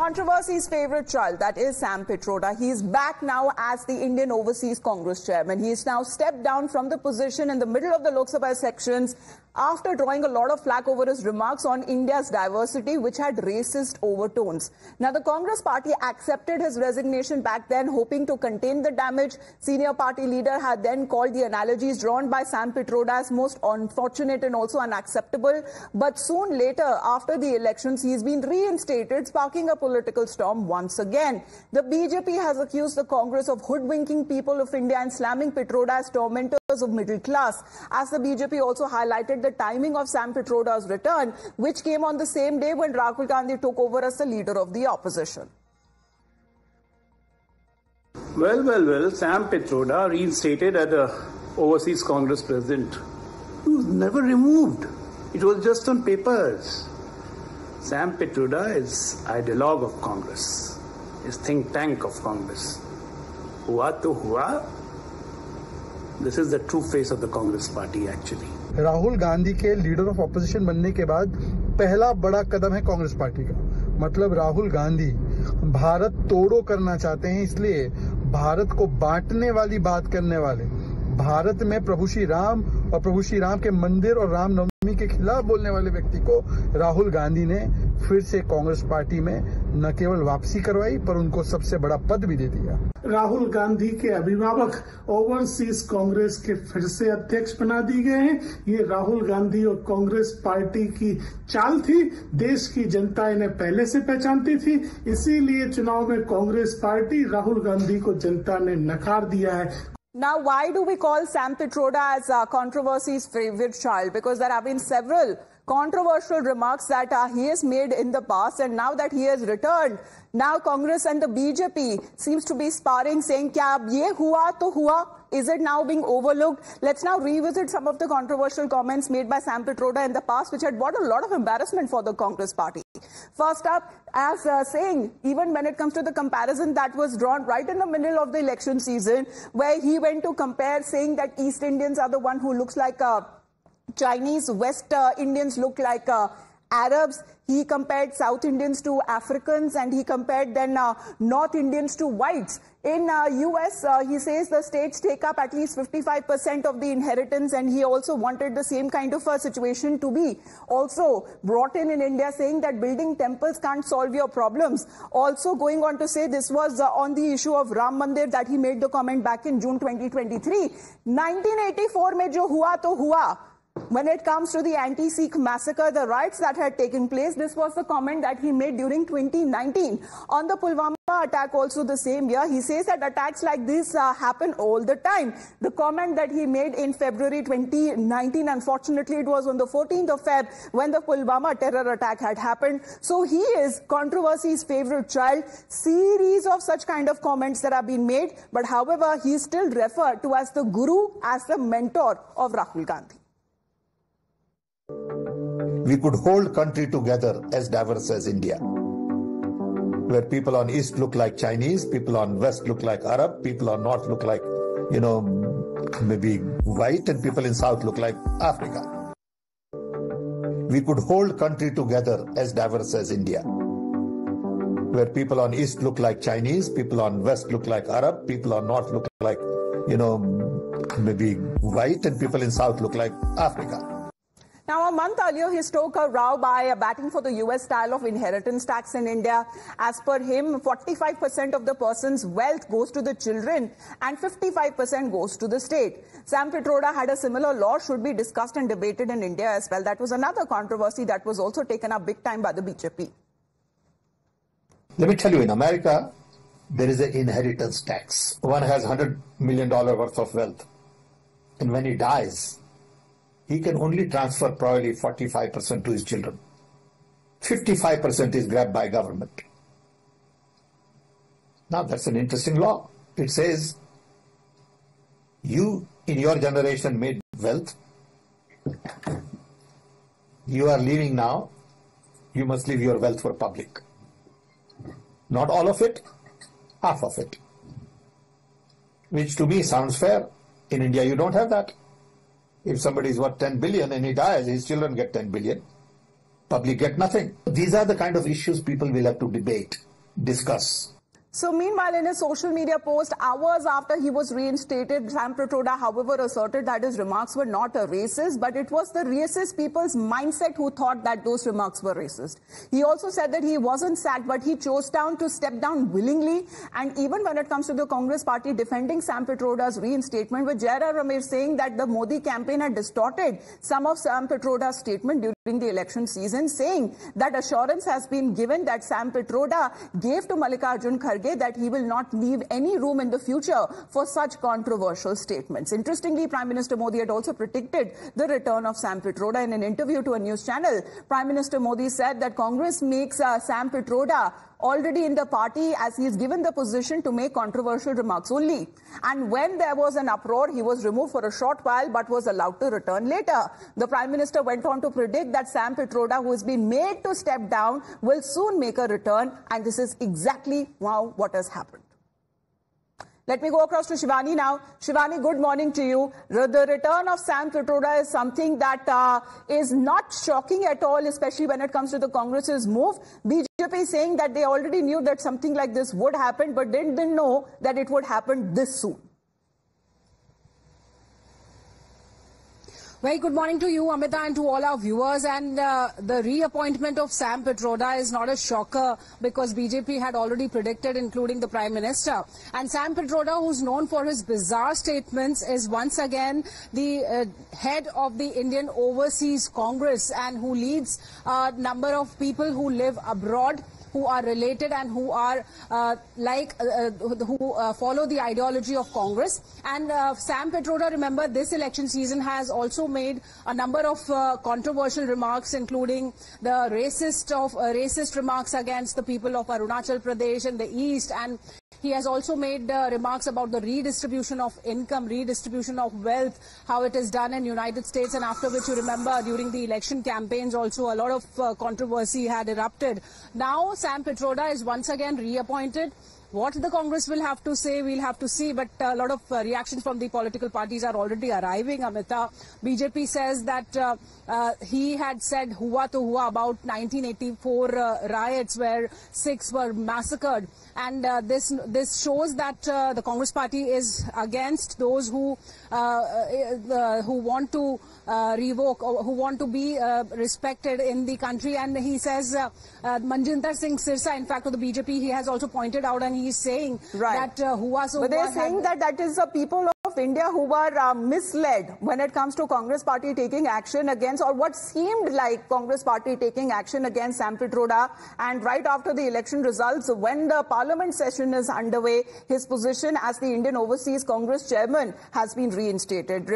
controversy's favorite child, that is Sam Pitroda. He is back now as the Indian Overseas Congress chairman. He has now stepped down from the position in the middle of the Lok Sabha sections after drawing a lot of flack over his remarks on India's diversity, which had racist overtones. Now, the Congress party accepted his resignation back then, hoping to contain the damage. Senior party leader had then called the analogies drawn by Sam Pitroda as most unfortunate and also unacceptable. But soon later, after the elections, he's been reinstated, sparking a political storm once again. The BJP has accused the Congress of hoodwinking people of India and slamming Pitroda as tormentors of middle class. As the BJP also highlighted the timing of Sam Pitroda's return, which came on the same day when Rahul Gandhi took over as the leader of the opposition. Well, Sam Pitroda, reinstated as the Overseas Congress President, he was never removed. It was just on papers. Sam Pitroda is ideologue of Congress, is think tank of Congress. Hua to hua. This is the true face of the Congress party actually. Rahul Gandhi के leader of opposition बनने के बाद पहला बड़ा कदम है Congress party का। मतलब राहुल गांधी भारत तोड़ो करना चाहते हैं, इसलिए भारत को बांटने वाली बात करने वाले, भारत में प्रभु श्री राम और प्रभु श्री राम के मंदिर और रामनवमी के खिलाफ बोलने वाले व्यक्ति को राहुल गांधी ने फिर से कांग्रेस पार्टी में न केवल वापसी करवाई पर उनको सबसे बड़ा पद भी दे दिया। राहुल गांधी के अभिभावक ओवरसीज कांग्रेस के फिर से अध्यक्ष बना दिए गए हैं। ये राहुल गांधी और कांग्रेस पार्टी की चाल थी। देश की जनता इन्हें पहले से पहचानती थी, इसीलिए चुनाव में कांग्रेस पार्टी राहुल गांधी को जनता ने नकार दिया है। Now, why do we call Sam Pitroda as controversy's favorite child? Because there have been several controversial remarks that he has made in the past, and now that he has returned, now Congress and the BJP seems to be sparring, saying, "Kya ab ye hua to hua?" Is it now being overlooked? Let's now revisit some of the controversial comments made by Sam Pitroda in the past, which had brought a lot of embarrassment for the Congress party. First up, as saying, even when it comes to the comparison that was drawn right in the middle of the election season, where he went to compare, saying that East Indians are the one who looks like Chinese, West Indians look like Arabs. He compared South Indians to Africans, and he compared then North Indians to whites. In US, he says the states take up at least 55% of the inheritance, and he also wanted the same kind of a situation to be also brought in India, saying that building temples can't solve your problems. Also going on to say this was on the issue of Ram Mandir that he made the comment back in June 2023. 1984 mein jo hua to hua. When it comes to the anti-Sikh massacre, the riots that had taken place, this was the comment that he made during 2019. On the Pulwama attack also the same year, he says that attacks like this happen all the time. The comment that he made in February 2019, unfortunately it was on the 14th of Feb when the Pulwama terror attack had happened. So he is controversy's favorite child. Series of such kind of comments that have been made, but however, he is still referred to as the guru, as the mentor of Rahul Gandhi. We could hold country together as diverse as India, where people on East look like Chinese, people on West look like Arab, people on North look like, maybe white, and people in South look like Africa. We could hold country together as diverse as India, where people on East look like Chinese, people on West look like Arab, people on North look like, maybe white, and people in South look like Africa. Now, a month earlier, he struck a row by batting for the US style of inheritance tax in India. As per him, 45% of the person's wealth goes to the children and 55% goes to the state. Sam Pitroda had a similar law should be discussed and debated in India as well. That was another controversy that was also taken up big time by the BJP. Let me tell you, in America, there is an inheritance tax. One has $100 million worth of wealth, and when he dies, he can only transfer probably 45% to his children. 55% is grabbed by government. Now that's an interesting law. It says, you in your generation made wealth. You are leaving now. You must leave your wealth for public. Not all of it, half of it. Which to me sounds fair. In India you don't have that. If somebody is worth 10 billion and he dies, his children get 10 billion. Public get nothing. These are the kind of issues people will have to debate. discuss. So meanwhile, in his social media post, hours after he was reinstated, Sam Pitroda, however, asserted that his remarks were not racist, but it was the racist people's mindset who thought that those remarks were racist. He also said that he wasn't sacked, but he chose to step down willingly. And even when it comes to the Congress party defending Sam Pitroda's reinstatement, with Jairam Ramesh saying that the Modi campaign had distorted some of Sam Pitroda's statement during the election season, saying that assurance has been given that Sam Pitroda gave to Mallikarjun Kharge that he will not leave any room in the future for such controversial statements. Interestingly, Prime Minister Modi had also predicted the return of Sam Pitroda. In an interview to a news channel, Prime Minister Modi said that Congress makes Sam Pitroda already in the party, as he is given the position to make controversial remarks only. And when there was an uproar, he was removed for a short while but was allowed to return later. The Prime Minister went on to predict that Sam Pitroda, who has been made to step down, will soon make a return, and this is exactly now what has happened. Let me go across to Shivani now. Shivani, good morning to you. The return of Sam Pitroda is something that is not shocking at all, especially when it comes to the Congress's move. BJP saying that they already knew that something like this would happen, but didn't know that it would happen this soon. Very good morning to you, Amita, and to all our viewers. And the reappointment of Sam Pitroda is not a shocker because BJP had already predicted, including the Prime Minister. And Sam Pitroda, who's known for his bizarre statements, is once again the head of the Indian Overseas Congress and who leads a number of people who live abroad, who are related and who are follow the ideology of Congress. And Sam Pitroda, remember, this election season has also made a number of controversial remarks, including the racist remarks against the people of Arunachal Pradesh and the East. And he has also made remarks about the redistribution of income, redistribution of wealth, how it is done in United States, and after which, you remember, during the election campaigns also a lot of controversy had erupted. Now Sam Pitroda is once again reappointed. What the Congress will have to say, we'll have to see, but a lot of reactions from the political parties are already arriving, Amita. BJP says that he had said hua to hua about 1984 riots where Sikhs were massacred. And this shows that the Congress party is against those who want to revoke or who want to be respected in the country. And he says, Manjinder Singh Sirsa, in fact, to the BJP, he has also pointed out, and he's saying that hua so hua. But they're saying that is the people of India who were misled when it comes to Congress party taking action against, or what seemed like Congress party taking action against Sam Pitroda. And right after the election results, when the Parliament session is underway, his position as the Indian Overseas Congress chairman has been reinstated.